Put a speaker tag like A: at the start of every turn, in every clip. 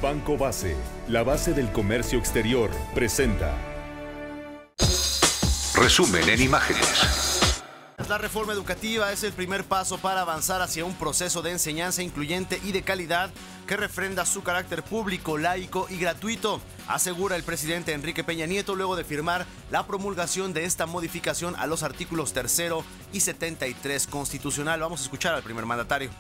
A: Banco Base, la base del comercio exterior, presenta.
B: Resumen en imágenes.
C: La reforma educativa es el primer paso para avanzar hacia un proceso de enseñanza incluyente y de calidad que refrenda su carácter público, laico y gratuito, asegura el presidente Enrique Peña Nieto luego de firmar la promulgación de esta modificación a los artículos 3º y 73 constitucional. Vamos a escuchar al primer mandatario.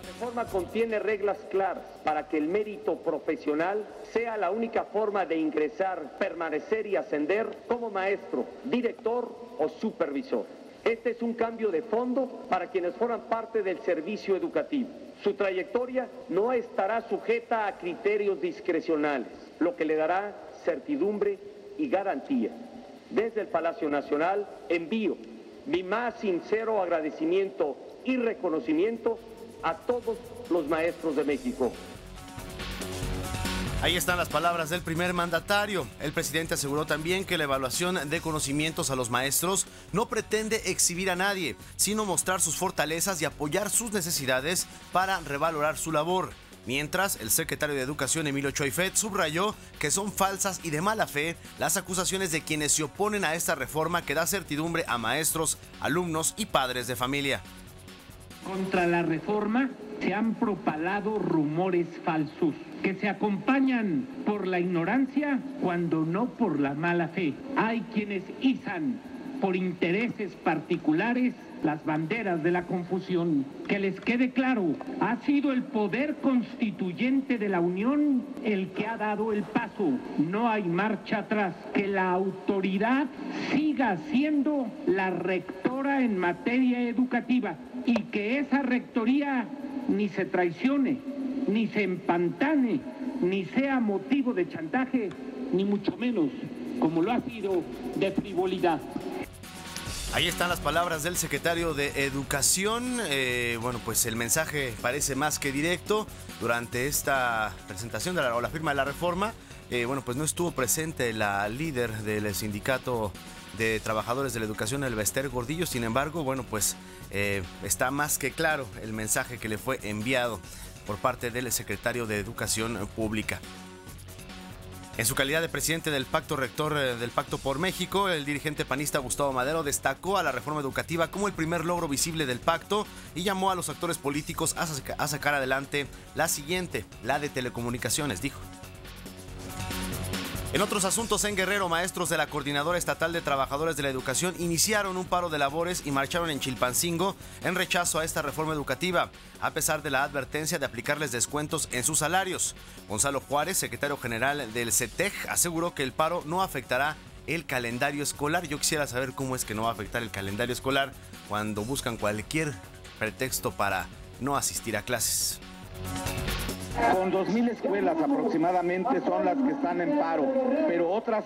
D: La reforma contiene reglas claras para que el mérito profesional sea la única forma de ingresar, permanecer y ascender como maestro, director o supervisor. Este es un cambio de fondo para quienes forman parte del servicio educativo. Su trayectoria no estará sujeta a criterios discrecionales, lo que le dará certidumbre y garantía. Desde el Palacio Nacional envío mi más sincero agradecimiento y reconocimiento a todos los maestros de México.
C: Ahí están las palabras del primer mandatario. El presidente aseguró también que la evaluación de conocimientos a los maestros no pretende exhibir a nadie, sino mostrar sus fortalezas y apoyar sus necesidades para revalorar su labor. Mientras, el secretario de Educación, Emilio Choyfet, subrayó que son falsas y de mala fe las acusaciones de quienes se oponen a esta reforma que da certidumbre a maestros, alumnos y padres de familia.
E: Contra la reforma se han propalado rumores falsos que se acompañan por la ignorancia cuando no por la mala fe. Hay quienes izan por intereses particulares las banderas de la confusión. Que les quede claro, ha sido el poder constituyente de la Unión el que ha dado el paso. No hay marcha atrás. Que la autoridad siga siendo la rectora en materia educativa y que esa rectoría ni se traicione, ni se empantane, ni sea motivo de chantaje, ni mucho menos, como lo ha sido, de frivolidad.
C: Ahí están las palabras del secretario de Educación. Bueno, pues el mensaje parece más que directo. Durante esta presentación de la firma de la reforma, bueno, pues no estuvo presente la líder del sindicato de trabajadores de la educación, Elba Ester Gordillo. Sin embargo, bueno, pues está más que claro el mensaje que le fue enviado por parte del secretario de Educación Pública. En su calidad de presidente del Pacto Rector del Pacto por México, el dirigente panista Gustavo Madero destacó a la reforma educativa como el primer logro visible del pacto y llamó a los actores políticos a sacar adelante la siguiente, la de telecomunicaciones, dijo. En otros asuntos, en Guerrero, maestros de la Coordinadora Estatal de Trabajadores de la Educación iniciaron un paro de labores y marcharon en Chilpancingo en rechazo a esta reforma educativa, a pesar de la advertencia de aplicarles descuentos en sus salarios. Gonzalo Juárez, secretario general del CETEG, aseguró que el paro no afectará el calendario escolar. Yo quisiera saber cómo es que no va a afectar el calendario escolar cuando buscan cualquier pretexto para no asistir a clases.
F: Con 2,000 escuelas aproximadamente son las que están en paro, pero otras,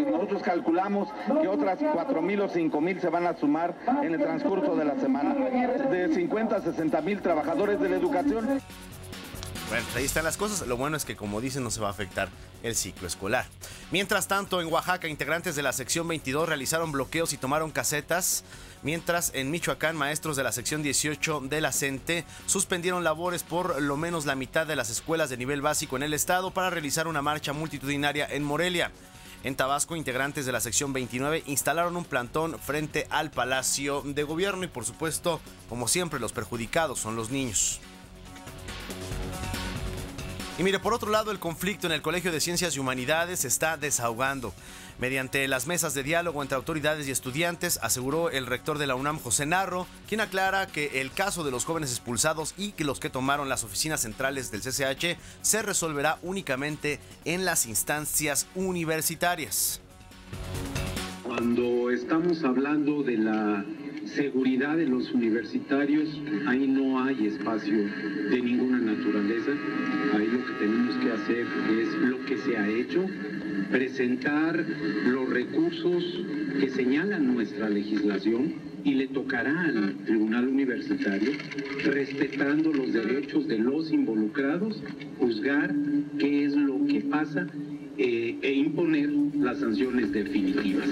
F: nosotros calculamos que otras 4,000 o 5,000 se van a sumar en el transcurso de la semana. De 50 a 60,000 trabajadores de la educación.
C: Bueno, ahí están las cosas. Lo bueno es que, como dicen, no se va a afectar el ciclo escolar. Mientras tanto, en Oaxaca, integrantes de la sección 22 realizaron bloqueos y tomaron casetas, mientras en Michoacán, maestros de la sección 18 de la CENTE suspendieron labores por lo menos la mitad de las escuelas de nivel básico en el estado para realizar una marcha multitudinaria en Morelia. En Tabasco, integrantes de la sección 29 instalaron un plantón frente al Palacio de Gobierno y, por supuesto, como siempre, los perjudicados son los niños. Y mire, por otro lado, el conflicto en el Colegio de Ciencias y Humanidades se está desahogando. Mediante las mesas de diálogo entre autoridades y estudiantes, aseguró el rector de la UNAM, José Narro, quien aclara que el caso de los jóvenes expulsados y que los que tomaron las oficinas centrales del CCH se resolverá únicamente en las instancias universitarias.
G: Cuando estamos hablando de la seguridad de los universitarios, ahí no hay espacio de ninguna naturaleza. Ahí lo que tenemos que hacer es lo que se ha hecho, presentar los recursos que señalan nuestra legislación y le tocará al Tribunal Universitario, respetando los derechos de los involucrados, juzgar qué es lo que pasa e imponer las sanciones definitivas.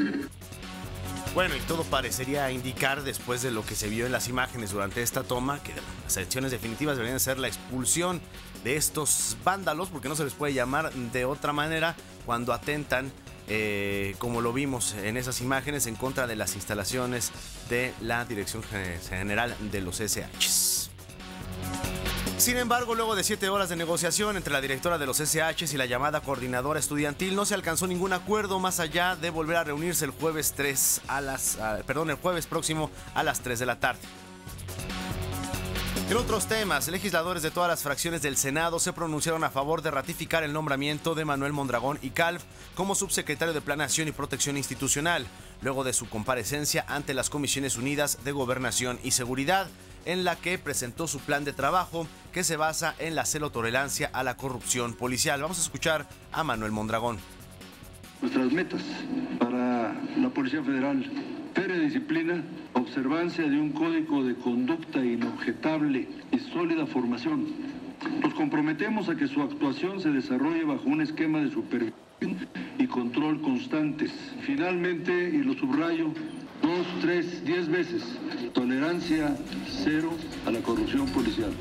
C: Bueno, y todo parecería indicar, después de lo que se vio en las imágenes durante esta toma, que las acciones definitivas deberían ser la expulsión de estos vándalos, porque no se les puede llamar de otra manera cuando atentan, como lo vimos en esas imágenes, en contra de las instalaciones de la Dirección General de los SHs. Sin embargo, luego de 7 horas de negociación entre la directora de los SHs y la llamada coordinadora estudiantil, no se alcanzó ningún acuerdo más allá de volver a reunirse el jueves próximo a las 3 de la tarde. En otros temas, legisladores de todas las fracciones del Senado se pronunciaron a favor de ratificar el nombramiento de Manuel Mondragón y Calv como subsecretario de Planeación y Protección Institucional, luego de su comparecencia ante las Comisiones Unidas de Gobernación y Seguridad, en la que presentó su plan de trabajo que se basa en la cero tolerancia a la corrupción policial. Vamos a escuchar a Manuel Mondragón.
H: Nuestras metas para la Policía Federal: férrea disciplina, observancia de un código de conducta inobjetable y sólida formación. Nos comprometemos a que su actuación se desarrolle bajo un esquema de supervisión y control constantes. Finalmente, y lo subrayo 2, 3, 10 veces, tolerancia cero a la corrupción policial.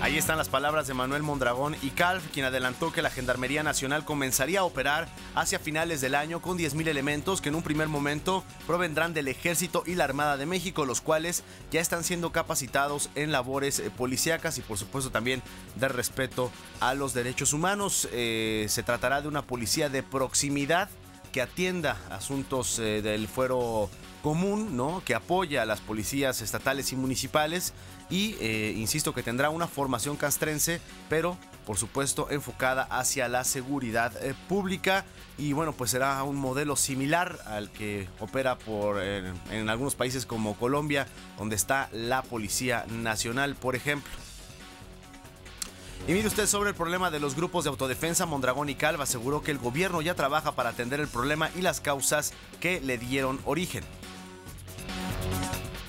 C: Ahí están las palabras de Manuel Mondragón y Calv, quien adelantó que la Gendarmería Nacional comenzaría a operar hacia finales del año con 10,000 elementos que en un primer momento provendrán del Ejército y la Armada de México, los cuales ya están siendo capacitados en labores policíacas y por supuesto también de respeto a los derechos humanos. Se tratará de una policía de proximidad que atienda asuntos del fuero común, ¿no? Que apoya a las policías estatales y municipales y, insisto, que tendrá una formación castrense, pero por supuesto enfocada hacia la seguridad pública y bueno, pues será un modelo similar al que opera en algunos países como Colombia, donde está la Policía Nacional, por ejemplo. Y mire usted, sobre el problema de los grupos de autodefensa, Mondragón y Calv aseguró que el gobierno ya trabaja para atender el problema y las causas que le dieron origen.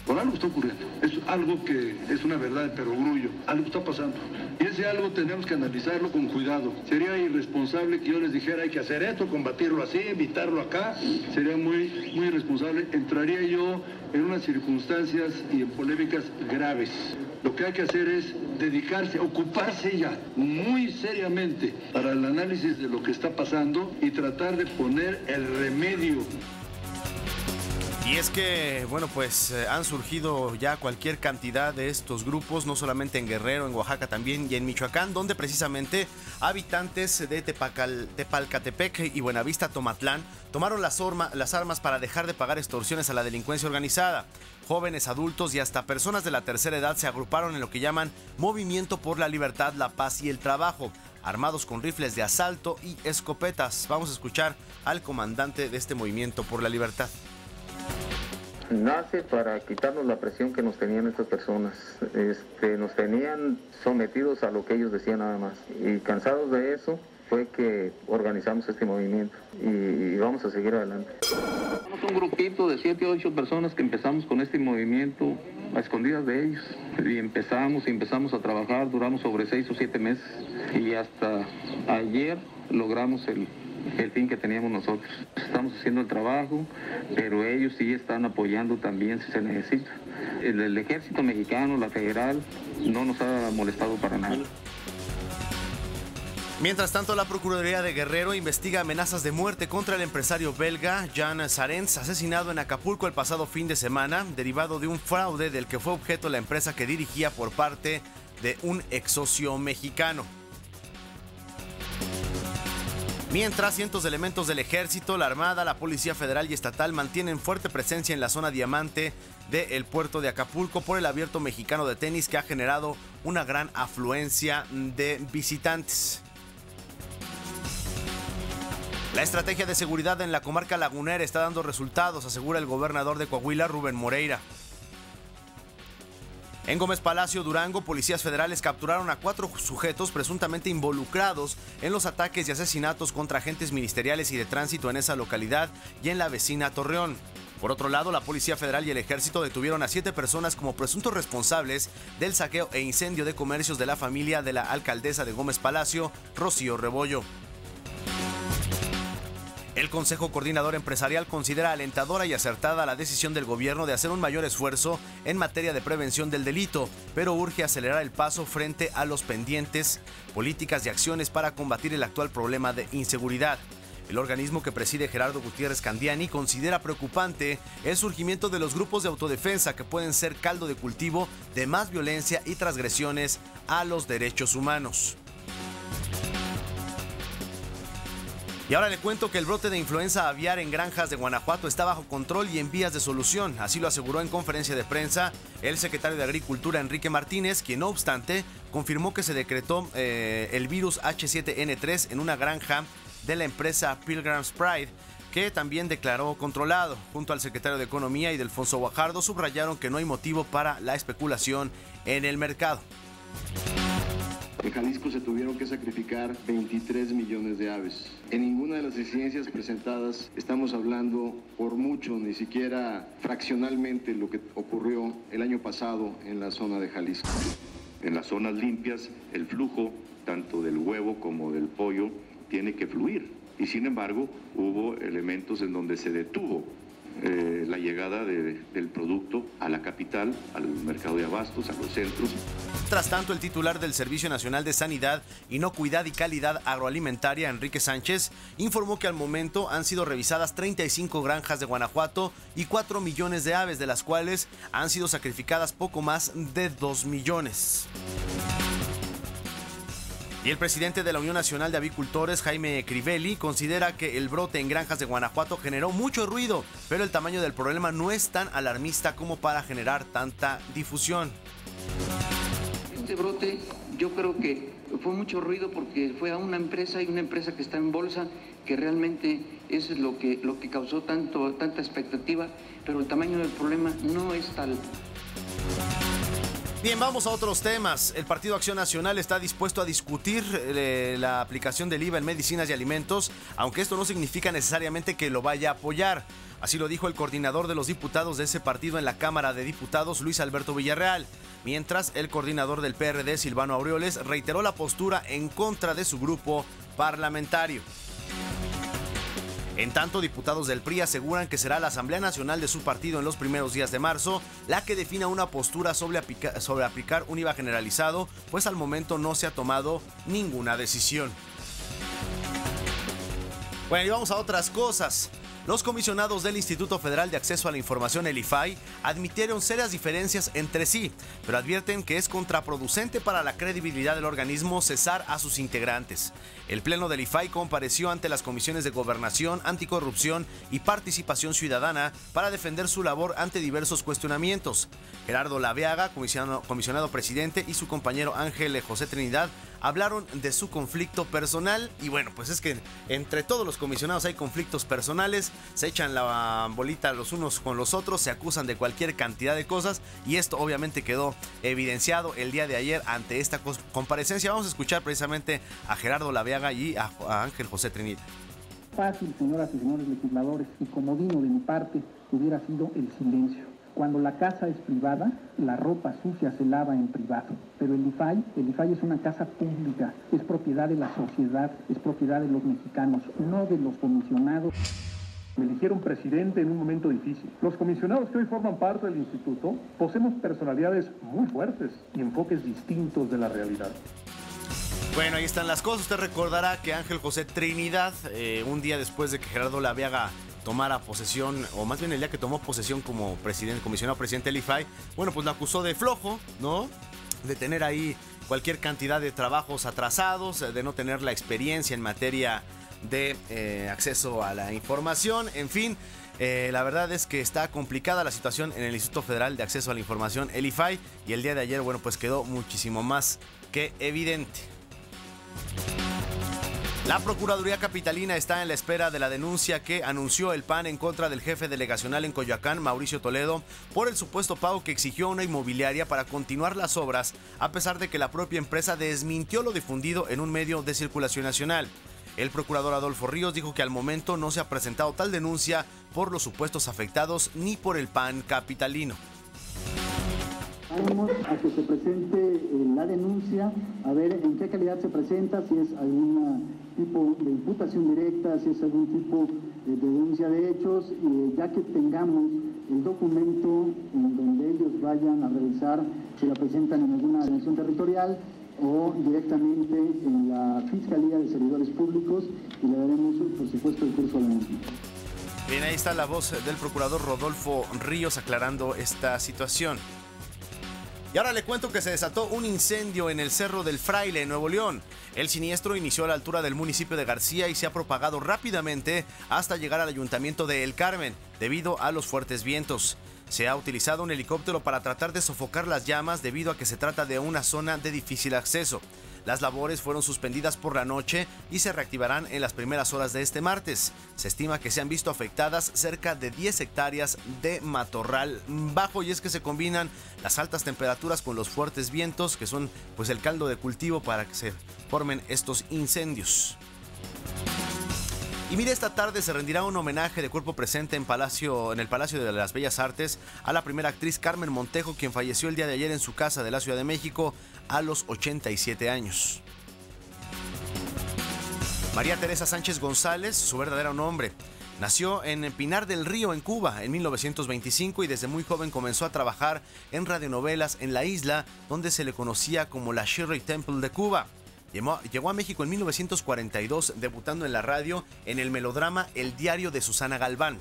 H: Por algo está ocurriendo, es algo que es una verdad de perogrullo, algo está pasando. Y ese algo tenemos que analizarlo con cuidado. Sería irresponsable que yo les dijera hay que hacer esto, combatirlo así, evitarlo acá. Sería muy irresponsable. Entraría yo en unas circunstancias y en polémicas graves. Lo que hay que hacer es dedicarse, ocuparse ya muy seriamente para el análisis de lo que está pasando y tratar de poner el remedio.
C: Y es que, bueno, pues han surgido ya cualquier cantidad de estos grupos, no solamente en Guerrero, en Oaxaca también y en Michoacán, donde precisamente habitantes de Tepalcatepec y Buenavista, Tomatlán, tomaron las armas para dejar de pagar extorsiones a la delincuencia organizada. Jóvenes, adultos y hasta personas de la tercera edad se agruparon en lo que llaman Movimiento por la Libertad, la Paz y el Trabajo, armados con rifles de asalto y escopetas. Vamos a escuchar al comandante de este Movimiento por la Libertad.
I: Nace para quitarnos la presión que nos tenían estas personas. Nos tenían sometidos a lo que ellos decían nada más. Y cansados de eso fue que organizamos este movimiento y vamos a seguir adelante.
J: Somos un grupito de 7 o 8 personas que empezamos con este movimiento a escondidas de ellos. Y empezamos a trabajar, duramos sobre 6 o 7 meses. Y hasta ayer logramos el fin que teníamos nosotros. Estamos haciendo el trabajo, pero ellos sí están apoyando también si se necesita. El Ejército Mexicano, la Federal, no nos ha molestado para nada.
C: Mientras tanto, la Procuraduría de Guerrero investiga amenazas de muerte contra el empresario belga Jan Sarens, asesinado en Acapulco el pasado fin de semana, derivado de un fraude del que fue objeto la empresa que dirigía por parte de un ex socio mexicano. Mientras, cientos de elementos del Ejército, la Armada, la Policía Federal y Estatal mantienen fuerte presencia en la zona diamante del puerto de Acapulco por el Abierto Mexicano de Tenis, que ha generado una gran afluencia de visitantes. La estrategia de seguridad en la comarca lagunera está dando resultados, asegura el gobernador de Coahuila, Rubén Moreira. En Gómez Palacio, Durango, policías federales capturaron a 4 sujetos presuntamente involucrados en los ataques y asesinatos contra agentes ministeriales y de tránsito en esa localidad y en la vecina Torreón. Por otro lado, la Policía Federal y el Ejército detuvieron a 7 personas como presuntos responsables del saqueo e incendio de comercios de la familia de la alcaldesa de Gómez Palacio, Rocío Rebollo. El Consejo Coordinador Empresarial considera alentadora y acertada la decisión del gobierno de hacer un mayor esfuerzo en materia de prevención del delito, pero urge acelerar el paso frente a los pendientes, políticas y acciones para combatir el actual problema de inseguridad. El organismo que preside Gerardo Gutiérrez Candiani considera preocupante el surgimiento de los grupos de autodefensa que pueden ser caldo de cultivo de más violencia y transgresiones a los derechos humanos. Y ahora le cuento que el brote de influenza aviar en granjas de Guanajuato está bajo control y en vías de solución. Así lo aseguró en conferencia de prensa el secretario de Agricultura, Enrique Martínez, quien no obstante confirmó que se decretó el virus H7N3 en una granja de la empresa Pilgrim's Pride, que también declaró controlado. Junto al secretario de Economía y Delfonso Guajardo subrayaron que no hay motivo para la especulación en el mercado.
K: En Jalisco se tuvieron que sacrificar 23 millones de aves. En ninguna de las incidencias presentadas estamos hablando por mucho, ni siquiera fraccionalmente lo que ocurrió el año pasado en la zona de Jalisco.
L: En las zonas limpias, el flujo tanto del huevo como del pollo tiene que fluir. Y sin embargo, hubo elementos en donde se detuvo la llegada del producto a la capital, al mercado de abastos, a los centros.
C: Tras tanto, el titular del Servicio Nacional de Sanidad, Inocuidad y Calidad Agroalimentaria, Enrique Sánchez, informó que al momento han sido revisadas 35 granjas de Guanajuato y 4 millones de aves, de las cuales han sido sacrificadas poco más de 2 millones. Y el presidente de la Unión Nacional de Avicultores, Jaime Crivelli, considera que el brote en granjas de Guanajuato generó mucho ruido, pero el tamaño del problema no es tan alarmista como para generar tanta difusión.
M: Este brote yo creo que fue mucho ruido porque fue a una empresa y una empresa que está en bolsa, que realmente eso es lo que causó tanta expectativa, pero el tamaño del problema no es tal.
C: Bien, vamos a otros temas. El Partido Acción Nacional está dispuesto a discutir la aplicación del IVA en medicinas y alimentos, aunque esto no significa necesariamente que lo vaya a apoyar. Así lo dijo el coordinador de los diputados de ese partido en la Cámara de Diputados, Luis Alberto Villarreal. Mientras, el coordinador del PRD, Silvano Aureoles, reiteró la postura en contra de su grupo parlamentario. En tanto, diputados del PRI aseguran que será la Asamblea Nacional de su partido en los primeros días de marzo la que defina una postura sobre aplicar un IVA generalizado, pues al momento no se ha tomado ninguna decisión. Bueno, y vamos a otras cosas. Los comisionados del Instituto Federal de Acceso a la Información, el IFAI, admitieron serias diferencias entre sí, pero advierten que es contraproducente para la credibilidad del organismo cesar a sus integrantes. El Pleno del IFAI compareció ante las comisiones de Gobernación, Anticorrupción y Participación Ciudadana para defender su labor ante diversos cuestionamientos. Gerardo Laveaga, comisionado presidente, y su compañero Ángel José Trinidad hablaron de su conflicto personal. Y bueno, pues es que entre todos los comisionados hay conflictos personales, se echan la bolita los unos con los otros, se acusan de cualquier cantidad de cosas, y esto obviamente quedó evidenciado el día de ayer ante esta comparecencia. Vamos a escuchar precisamente a Gerardo Laveaga y a Ángel José Trinidad.
N: Fácil, señoras y señores legisladores, y comodino de mi parte hubiera sido el silencio. Cuando la casa es privada, la ropa sucia se lava en privado. Pero el IFAI es una casa pública, es propiedad de la sociedad, es propiedad de los mexicanos, no de los comisionados.
O: Me eligieron presidente en un momento difícil. Los comisionados que hoy forman parte del instituto poseemos personalidades muy fuertes y enfoques distintos de la realidad.
C: Bueno, ahí están las cosas. Usted recordará que Ángel José Trinidad, un día después de que Gerardo Laveaga tomara posesión, o más bien el día que tomó posesión como comisionado presidente del IFAI, bueno, pues lo acusó de flojo, ¿no? De tener ahí cualquier cantidad de trabajos atrasados, de no tener la experiencia en materia de acceso a la información, en fin. La verdad es que está complicada la situación en el Instituto Federal de Acceso a la Información, el IFAI, y el día de ayer, bueno, pues quedó muchísimo más que evidente. La Procuraduría Capitalina está en la espera de la denuncia que anunció el PAN en contra del jefe delegacional en Coyoacán, Mauricio Toledo, por el supuesto pago que exigió a una inmobiliaria para continuar las obras, a pesar de que la propia empresa desmintió lo difundido en un medio de circulación nacional. El procurador Adolfo Ríos dijo que al momento no se ha presentado tal denuncia por los supuestos afectados ni por el PAN capitalino.
P: Vamos a que se presente la denuncia, a ver en qué calidad se presenta, si es algún tipo de imputación directa, si es algún tipo denuncia de hechos, ya que tengamos el documento en donde ellos vayan a revisar si la presentan en alguna atención territorial o directamente en la Fiscalía de Servidores Públicos, y le daremos, por supuesto, el curso a la misma.
C: Bien, ahí está la voz del procurador Rodolfo Ríos aclarando esta situación. Y ahora le cuento que se desató un incendio en el Cerro del Fraile, en Nuevo León. El siniestro inició a la altura del municipio de García y se ha propagado rápidamente hasta llegar al ayuntamiento de El Carmen, debido a los fuertes vientos. Se ha utilizado un helicóptero para tratar de sofocar las llamas debido a que se trata de una zona de difícil acceso. Las labores fueron suspendidas por la noche y se reactivarán en las primeras horas de este martes. Se estima que se han visto afectadas cerca de 10 hectáreas de matorral bajo, y es que se combinan las altas temperaturas con los fuertes vientos, que son pues el caldo de cultivo para que se formen estos incendios. Y mire, esta tarde se rendirá un homenaje de cuerpo presente en el Palacio de las Bellas Artes a la primera actriz Carmen Montejo, quien falleció el día de ayer en su casa de la Ciudad de México a los 87 años. María Teresa Sánchez González, su verdadero nombre, nació en Pinar del Río, en Cuba, en 1925, y desde muy joven comenzó a trabajar en radionovelas en la isla, donde se le conocía como la Shirley Temple de Cuba. Llegó a México en 1942, debutando en la radio en el melodrama El Diario de Susana Galván.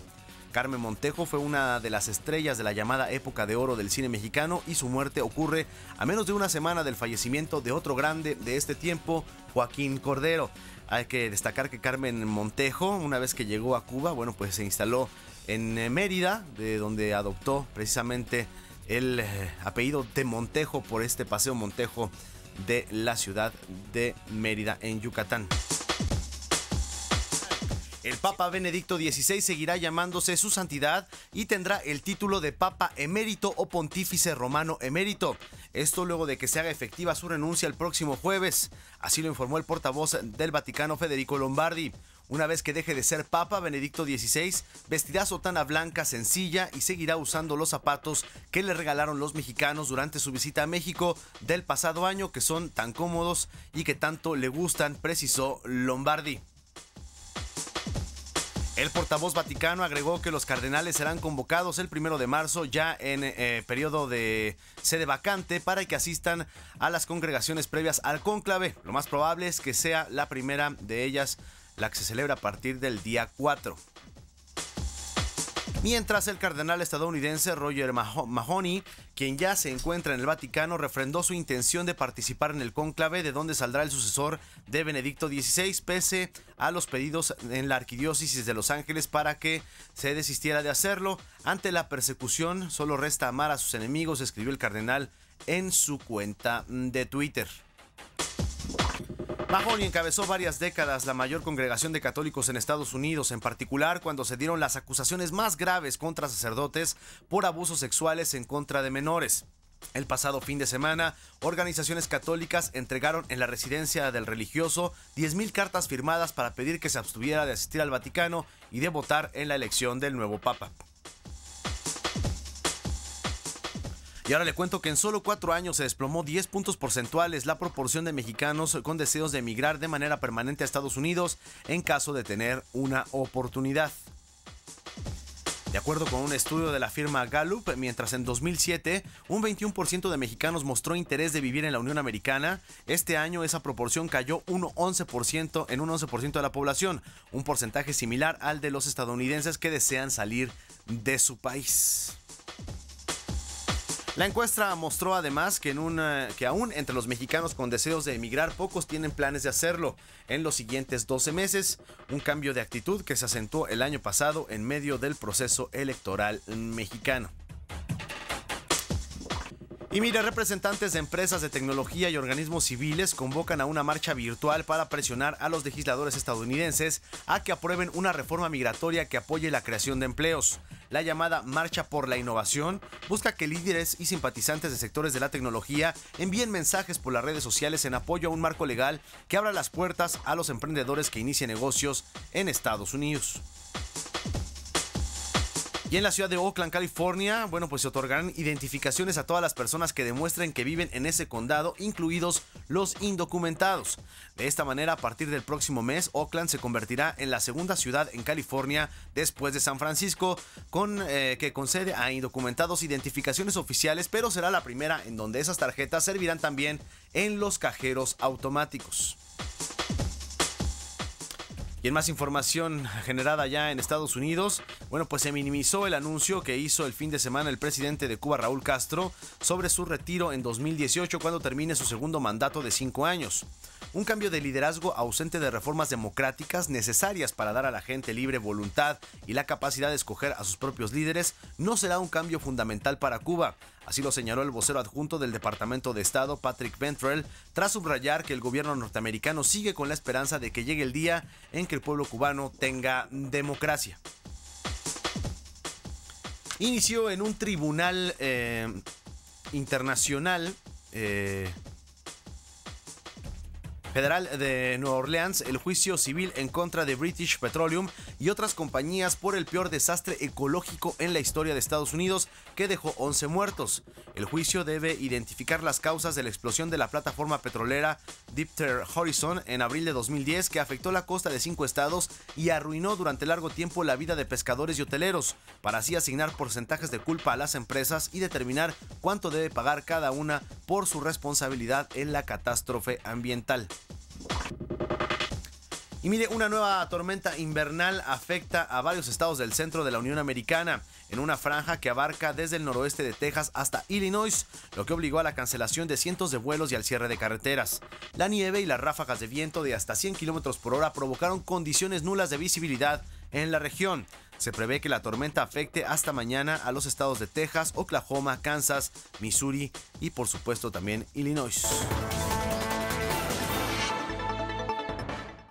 C: Carmen Montejo fue una de las estrellas de la llamada época de oro del cine mexicano, y su muerte ocurre a menos de una semana del fallecimiento de otro grande de este tiempo, Joaquín Cordero. Hay que destacar que Carmen Montejo, una vez que llegó a Cuba, bueno, pues se instaló en Mérida, de donde adoptó precisamente el apellido de Montejo por este Paseo Montejo de la ciudad de Mérida, en Yucatán. El Papa Benedicto XVI seguirá llamándose Su Santidad y tendrá el título de Papa Emérito o Pontífice Romano Emérito. Esto luego de que se haga efectiva su renuncia el próximo jueves. Así lo informó el portavoz del Vaticano, Federico Lombardi. Una vez que deje de ser Papa, Benedicto XVI vestirá sotana blanca sencilla y seguirá usando los zapatos que le regalaron los mexicanos durante su visita a México del pasado año, que son tan cómodos y que tanto le gustan, precisó Lombardi. El portavoz vaticano agregó que los cardenales serán convocados el 1 de marzo, ya en periodo de sede vacante, para que asistan a las congregaciones previas al cónclave. Lo más probable es que sea la primera de ellas la que se celebra a partir del día 4. Mientras, el cardenal estadounidense Roger Mahony, quien ya se encuentra en el Vaticano, refrendó su intención de participar en el cónclave, de donde saldrá el sucesor de Benedicto XVI, pese a los pedidos en la arquidiócesis de Los Ángeles para que se desistiera de hacerlo. Ante la persecución, solo resta amar a sus enemigos, escribió el cardenal en su cuenta de Twitter. Mahony encabezó varias décadas la mayor congregación de católicos en Estados Unidos, en particular cuando se dieron las acusaciones más graves contra sacerdotes por abusos sexuales en contra de menores. El pasado fin de semana, organizaciones católicas entregaron en la residencia del religioso 10,000 cartas firmadas para pedir que se abstuviera de asistir al Vaticano y de votar en la elección del nuevo Papa. Y ahora le cuento que en solo 4 años se desplomó 10 puntos porcentuales la proporción de mexicanos con deseos de emigrar de manera permanente a Estados Unidos en caso de tener una oportunidad. De acuerdo con un estudio de la firma Gallup, mientras en 2007 un 21% de mexicanos mostró interés de vivir en la Unión Americana, este año esa proporción cayó en un 11% de la población, un porcentaje similar al de los estadounidenses que desean salir de su país. La encuesta mostró además que aún entre los mexicanos con deseos de emigrar, pocos tienen planes de hacerlo en los siguientes 12 meses, un cambio de actitud que se acentuó el año pasado en medio del proceso electoral mexicano. Y mire, representantes de empresas de tecnología y organismos civiles convocan a una marcha virtual para presionar a los legisladores estadounidenses a que aprueben una reforma migratoria que apoye la creación de empleos. La llamada Marcha por la Innovación busca que líderes y simpatizantes de sectores de la tecnología envíen mensajes por las redes sociales en apoyo a un marco legal que abra las puertas a los emprendedores que inicien negocios en Estados Unidos. Y en la ciudad de Oakland, California, bueno, pues se otorgarán identificaciones a todas las personas que demuestren que viven en ese condado, incluidos los indocumentados. De esta manera, a partir del próximo mes, Oakland se convertirá en la segunda ciudad en California después de San Francisco que concede a indocumentados identificaciones oficiales, pero será la primera en donde esas tarjetas servirán también en los cajeros automáticos. Y en más información generada ya en Estados Unidos, bueno, pues se minimizó el anuncio que hizo el fin de semana el presidente de Cuba, Raúl Castro, sobre su retiro en 2018 cuando termine su segundo mandato de 5 años. Un cambio de liderazgo ausente de reformas democráticas necesarias para dar a la gente libre voluntad y la capacidad de escoger a sus propios líderes no será un cambio fundamental para Cuba. Así lo señaló el vocero adjunto del Departamento de Estado, Patrick Ventrell, tras subrayar que el gobierno norteamericano sigue con la esperanza de que llegue el día en que el pueblo cubano tenga democracia. Inició en un tribunal internacional federal de Nueva Orleans el juicio civil en contra de British Petroleum y otras compañías por el peor desastre ecológico en la historia de Estados Unidos, que dejó 11 muertos. El juicio debe identificar las causas de la explosión de la plataforma petrolera Deepwater Horizon en abril de 2010, que afectó la costa de 5 estados y arruinó durante largo tiempo la vida de pescadores y hoteleros, para así asignar porcentajes de culpa a las empresas y determinar cuánto debe pagar cada una por su responsabilidad en la catástrofe ambiental. Y mire, una nueva tormenta invernal afecta a varios estados del centro de la Unión Americana, en una franja que abarca desde el noroeste de Texas hasta Illinois, lo que obligó a la cancelación de cientos de vuelos y al cierre de carreteras. La nieve y las ráfagas de viento de hasta 100 km por hora provocaron condiciones nulas de visibilidad en la región. Se prevé que la tormenta afecte hasta mañana a los estados de Texas, Oklahoma, Kansas, Missouri y por supuesto también Illinois.